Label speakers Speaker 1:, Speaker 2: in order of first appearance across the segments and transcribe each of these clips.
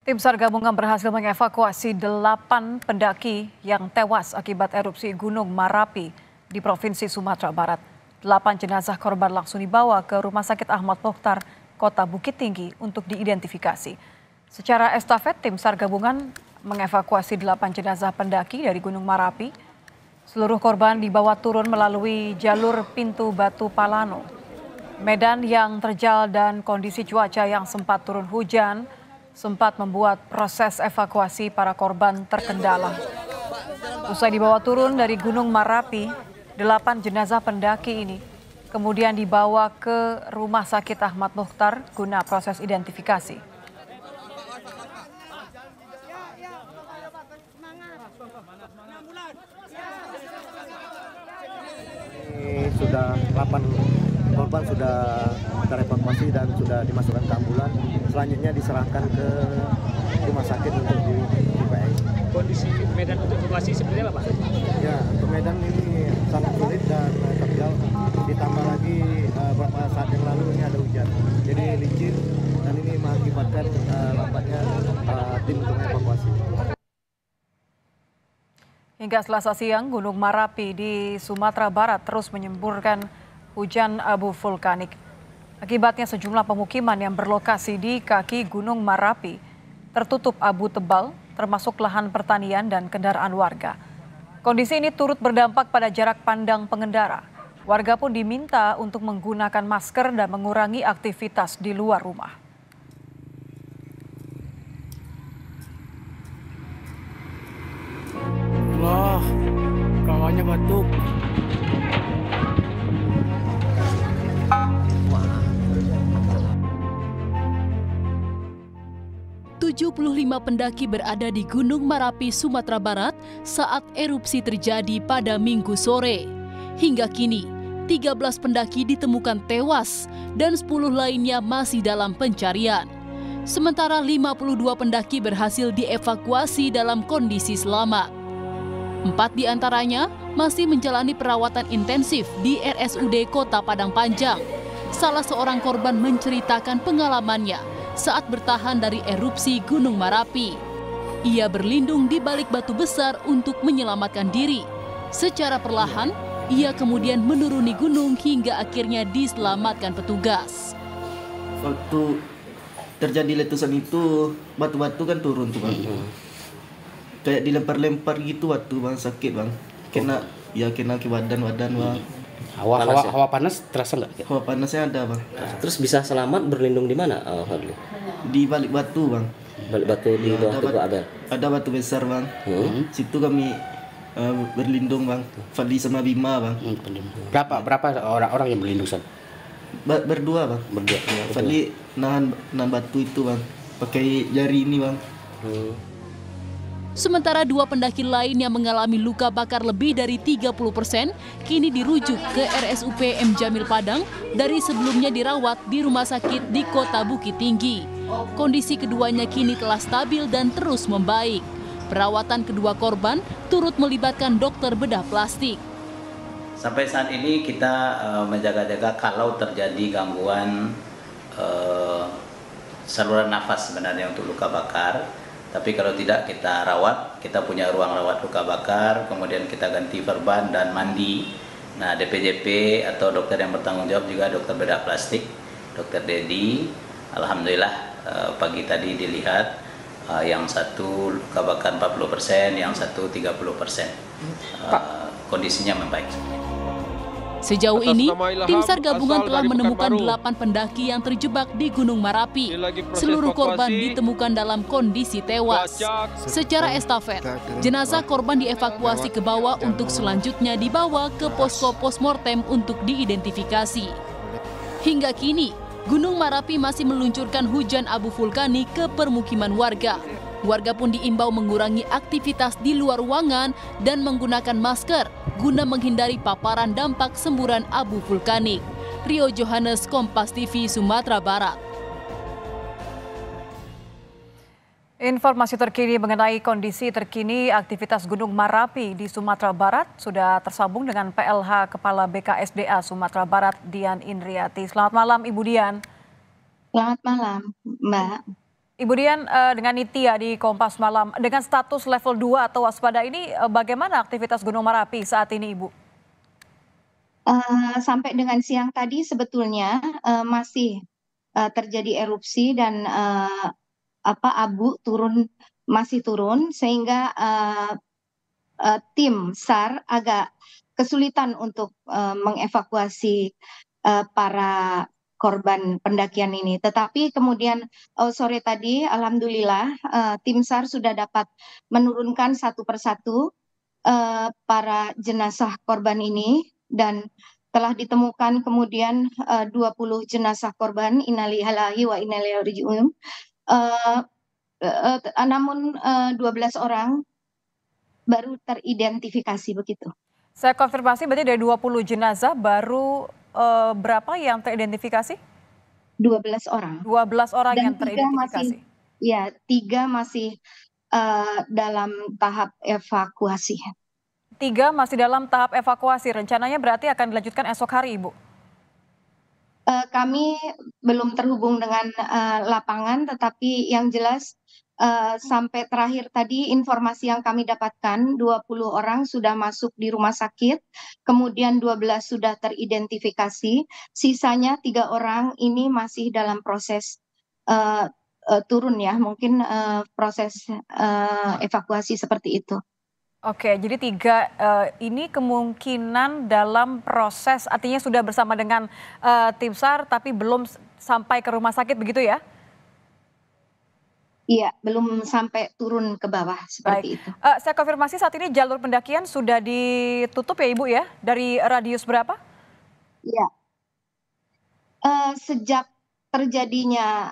Speaker 1: Tim SAR gabungan berhasil mengevakuasi 8 pendaki yang tewas akibat erupsi Gunung Marapi di Provinsi Sumatera Barat. 8 jenazah korban langsung dibawa ke Rumah Sakit Ahmad Mokhtar, Kota Bukit Tinggi untuk diidentifikasi. Secara estafet, tim SAR gabungan mengevakuasi 8 jenazah pendaki dari Gunung Marapi. Seluruh korban dibawa turun melalui jalur Pintu Batu Palano. Medan yang terjal dan kondisi cuaca yang sempat turun hujan sempat membuat proses evakuasi para korban terkendala. Usai dibawa turun dari Gunung Marapi, 8 jenazah pendaki ini kemudian dibawa ke Rumah Sakit Ahmad Mokhtar guna proses identifikasi.
Speaker 2: Sudah 8 korban sudah terevakuasi dan sudah dimasukkan ke ambulan. Selanjutnya diserahkan ke rumah sakit untuk di-PI.
Speaker 3: Kondisi medan untuk evakuasi seperti apa, Pak?
Speaker 2: Ya, untuk medan ini sangat sulit dan terjal. Ditambah lagi beberapa saat yang lalu ini ada hujan. Jadi licin dan ini mengakibatkan lambatnya tim untuk evakuasi.
Speaker 1: Hingga Selasa siang, Gunung Marapi di Sumatera Barat terus menyemburkan hujan abu vulkanik. Akibatnya sejumlah pemukiman yang berlokasi di kaki Gunung Marapi tertutup abu tebal, termasuk lahan pertanian dan kendaraan warga. Kondisi ini turut berdampak pada jarak pandang pengendara. Warga pun diminta untuk menggunakan masker dan mengurangi aktivitas di luar rumah.
Speaker 4: Wah, kawannya batuk.
Speaker 5: Lima pendaki berada di Gunung Marapi, Sumatera Barat saat erupsi terjadi pada Minggu sore. Hingga kini, 13 pendaki ditemukan tewas dan 10 lainnya masih dalam pencarian. Sementara 52 pendaki berhasil dievakuasi dalam kondisi selamat. 4 diantaranya masih menjalani perawatan intensif di RSUD Kota Padang Panjang. Salah seorang korban menceritakan pengalamannya saat bertahan dari erupsi Gunung Marapi. Ia berlindung di balik batu besar untuk menyelamatkan diri. Secara perlahan, ia kemudian menuruni gunung hingga akhirnya diselamatkan petugas.
Speaker 6: Waktu terjadi letusan itu, batu-batu kan turun tuh, Bang. Kayak dilempar-lempar gitu waktu, Bang, sakit, Bang. Kena ke badan, Bang.
Speaker 4: Hawa panas terasa nggak?
Speaker 6: Hawa panasnya ada, Bang.
Speaker 7: Terus bisa selamat berlindung di mana, Fadli?
Speaker 6: Di balik batu, Bang.
Speaker 7: Balik batu di bawah tubuh Abel.
Speaker 6: Ada batu besar, Bang. Situ kami berlindung, Bang. Fadli sama Bima, Bang.
Speaker 4: Berapa orang yang berlindung sana?
Speaker 6: Berdua, Bang.
Speaker 4: Berdua.
Speaker 6: Fadli nahan batu itu, Bang. Pakai jari ini, Bang.
Speaker 5: Sementara 2 pendaki lain yang mengalami luka bakar lebih dari 30% kini dirujuk ke RSUP M. Jamil Padang dari sebelumnya dirawat di rumah sakit di Kota Bukit Tinggi. Kondisi keduanya kini telah stabil dan terus membaik. Perawatan kedua korban turut melibatkan dokter bedah plastik.
Speaker 8: Sampai saat ini kita menjaga-jaga kalau terjadi gangguan saluran nafas sebenarnya untuk luka bakar. Tapi kalau tidak kita rawat, kita punya ruang rawat luka bakar, kemudian kita ganti perban dan mandi. Nah, DPJP atau dokter yang bertanggung jawab juga dokter bedah plastik, Dokter Dedi. Alhamdulillah pagi tadi dilihat yang satu luka bakar 40%, yang satu 30%. Kondisinya membaik.
Speaker 5: Sejauh ini, tim SAR gabungan telah menemukan 8 pendaki yang terjebak di Gunung Marapi. Seluruh korban ditemukan dalam kondisi tewas. Secara estafet, jenazah korban dievakuasi ke bawah untuk selanjutnya dibawa ke posko postmortem untuk diidentifikasi. Hingga kini, Gunung Marapi masih meluncurkan hujan abu vulkanik ke permukiman warga. Warga pun diimbau mengurangi aktivitas di luar ruangan dan menggunakan masker guna menghindari paparan dampak semburan abu vulkanik. Rio Johannes, Kompas TV, Sumatera Barat.
Speaker 1: Informasi terkini mengenai kondisi terkini aktivitas Gunung Marapi di Sumatera Barat sudah tersambung dengan PLH Kepala BKSDA Sumatera Barat, Dian Indriati. Selamat malam, Ibu Dian.
Speaker 9: Selamat malam, Mbak.
Speaker 1: Ibu Dian, dengan Nitya di Kompas Malam, dengan status level 2 atau waspada ini, bagaimana aktivitas Gunung Merapi saat ini, Ibu?
Speaker 9: Sampai dengan siang tadi sebetulnya masih terjadi erupsi dan abu masih turun sehingga tim SAR agak kesulitan untuk mengevakuasi para korban pendakian ini. Tetapi kemudian sore tadi, alhamdulillah, tim SAR sudah dapat menurunkan satu persatu para jenazah korban ini dan telah ditemukan kemudian 20 jenazah korban, innalillahi wa inna ilaihi raji'un. Namun 12 orang baru teridentifikasi begitu.
Speaker 1: Saya konfirmasi berarti dari 20 jenazah baru berapa yang teridentifikasi?
Speaker 9: 12 orang.
Speaker 1: 12 orang
Speaker 9: Dan
Speaker 1: yang teridentifikasi.
Speaker 9: tiga masih dalam tahap evakuasi.
Speaker 1: 3 masih dalam tahap evakuasi. Rencananya berarti akan dilanjutkan esok hari, Ibu?
Speaker 9: Kami belum terhubung dengan lapangan, tetapi yang jelas sampai terakhir tadi informasi yang kami dapatkan 20 orang sudah masuk di rumah sakit, kemudian 12 sudah teridentifikasi, sisanya 3 orang ini masih dalam proses turun ya, mungkin proses evakuasi seperti itu.
Speaker 1: Oke, jadi 3 ini kemungkinan dalam proses, artinya sudah bersama dengan tim SAR tapi belum sampai ke rumah sakit begitu ya?
Speaker 9: Iya, belum sampai turun ke bawah seperti itu.
Speaker 1: Saya konfirmasi saat ini jalur pendakian sudah ditutup ya Ibu ya? Dari radius berapa?
Speaker 9: Iya. Sejak terjadinya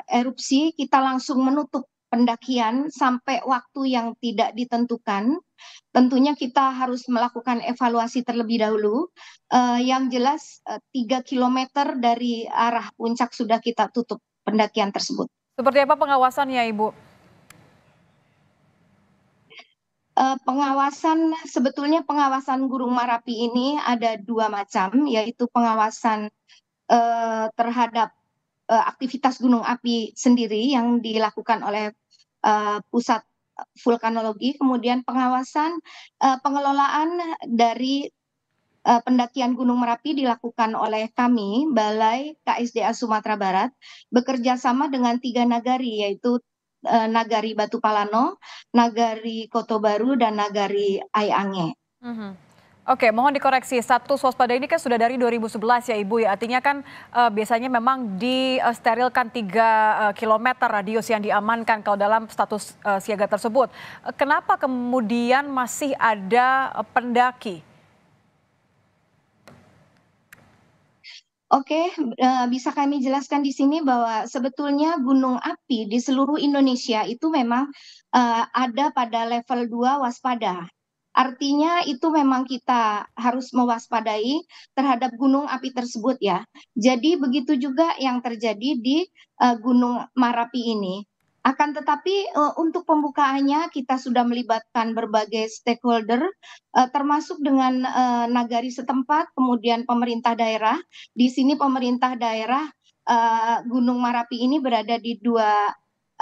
Speaker 9: erupsi, kita langsung menutup pendakian sampai waktu yang tidak ditentukan. Tentunya kita harus melakukan evaluasi terlebih dahulu. Yang jelas 3 kilometer dari arah puncak sudah kita tutup pendakian tersebut.
Speaker 1: Seperti apa pengawasannya, Ibu?
Speaker 9: Sebetulnya pengawasan Gunung Merapi ini ada 2 macam, yaitu pengawasan terhadap aktivitas gunung api sendiri yang dilakukan oleh pusat vulkanologi, kemudian pengawasan pengelolaan dari pendakian Gunung Merapi dilakukan oleh kami, Balai KSDA Sumatera Barat, bekerja sama dengan 3 nagari, yaitu Nagari Batu Palano, Nagari Koto Baru, dan Nagari Aiange.
Speaker 1: Oke, mohon dikoreksi, status waspada ini kan sudah dari 2011 ya Ibu ya, artinya kan biasanya memang disterilkan 3 kilometer radius yang diamankan kalau dalam status siaga tersebut. Kenapa kemudian masih ada pendaki?
Speaker 9: Oke, bisa kami jelaskan di sini bahwa sebetulnya gunung api di seluruh Indonesia itu memang ada pada level 2 waspada. Artinya itu memang kita harus mewaspadai terhadap gunung api tersebut ya. Jadi begitu juga yang terjadi di Gunung Merapi ini. Akan tetapi untuk pembukaannya kita sudah melibatkan berbagai stakeholder, termasuk dengan nagari setempat, kemudian pemerintah daerah. Di sini pemerintah daerah Gunung Merapi ini berada di 2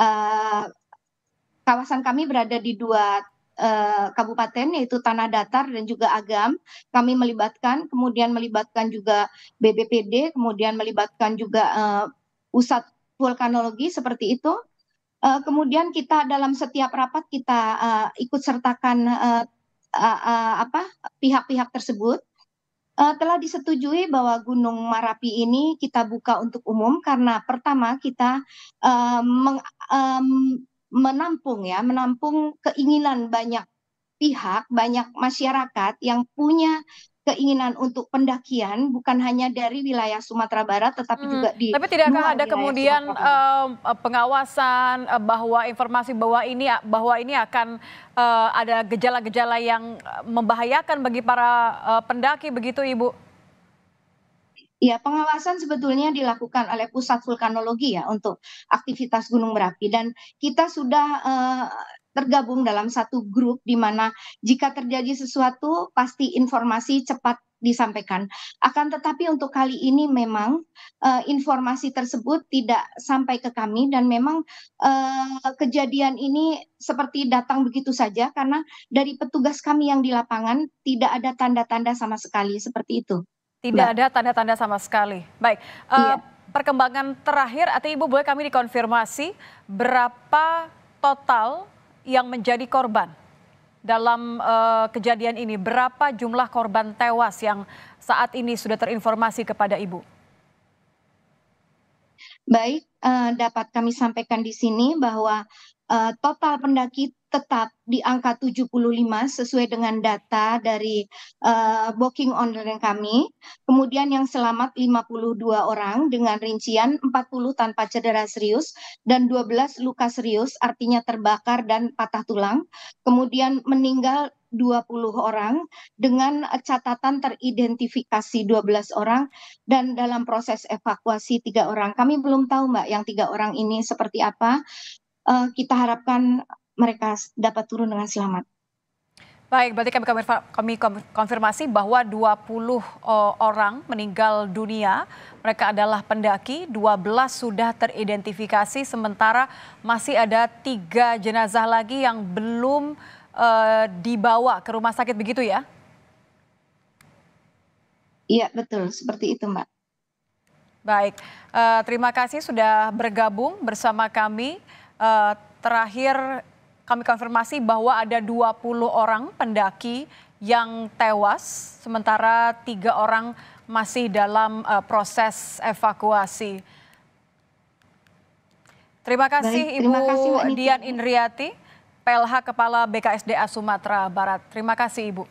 Speaker 9: kawasan kami berada di 2 kabupaten, yaitu Tanah Datar dan juga Agam. Kami kemudian melibatkan juga BPBD, kemudian melibatkan juga pusat vulkanologi seperti itu. Kemudian kita dalam setiap rapat kita ikut sertakan pihak-pihak tersebut. Telah disetujui bahwa Gunung Merapi ini kita buka untuk umum karena pertama kita menampung keinginan banyak pihak, banyak masyarakat yang punya keinginan untuk pendakian, bukan hanya dari wilayah Sumatera Barat, tetapi juga di
Speaker 1: Tapi tidakkah
Speaker 9: luar
Speaker 1: ada
Speaker 9: wilayah
Speaker 1: kemudian pengawasan bahwa informasi bahwa ini akan ada gejala-gejala yang membahayakan bagi para pendaki begitu, Ibu?
Speaker 9: Ya, pengawasan sebetulnya dilakukan oleh pusat vulkanologi ya untuk aktivitas Gunung Merapi, dan kita sudah tergabung dalam satu grup di mana jika terjadi sesuatu pasti informasi cepat disampaikan. Akan tetapi untuk kali ini memang informasi tersebut tidak sampai ke kami dan memang kejadian ini seperti datang begitu saja karena dari petugas kami yang di lapangan tidak ada tanda-tanda sama sekali seperti itu.
Speaker 1: Tidak
Speaker 9: Mbak.
Speaker 1: ada tanda-tanda sama sekali. Baik,
Speaker 9: Iya.
Speaker 1: perkembangan terakhir atau Ibu boleh kami dikonfirmasi berapa total yang menjadi korban dalam kejadian ini? Berapa jumlah korban tewas yang saat ini sudah terinformasi kepada Ibu?
Speaker 9: Baik, dapat kami sampaikan di sini bahwa total pendaki tetap di angka 75 sesuai dengan data dari booking online kami. Kemudian yang selamat 52 orang dengan rincian 40 tanpa cedera serius dan 12 luka serius artinya terbakar dan patah tulang. Kemudian meninggal 20 orang dengan catatan teridentifikasi 12 orang dan dalam proses evakuasi 3 orang. Kami belum tahu Mbak yang 3 orang ini seperti apa. Kita harapkan mereka dapat turun dengan selamat.
Speaker 1: Baik, berarti kami konfirmasi bahwa 20 orang meninggal dunia. Mereka adalah pendaki, 12 sudah teridentifikasi, sementara masih ada 3 jenazah lagi yang belum dibawa ke rumah sakit, begitu ya?
Speaker 9: Iya, betul. Seperti itu, Mbak.
Speaker 1: Baik, terima kasih sudah bergabung bersama kami. Terakhir kami konfirmasi bahwa ada 20 orang pendaki yang tewas, sementara 3 orang masih dalam proses evakuasi. Terima kasih. Baik, Ibu
Speaker 9: kasih,
Speaker 1: Dian Indriati, PLH Kepala BKSDA Sumatera Barat. Terima kasih Ibu.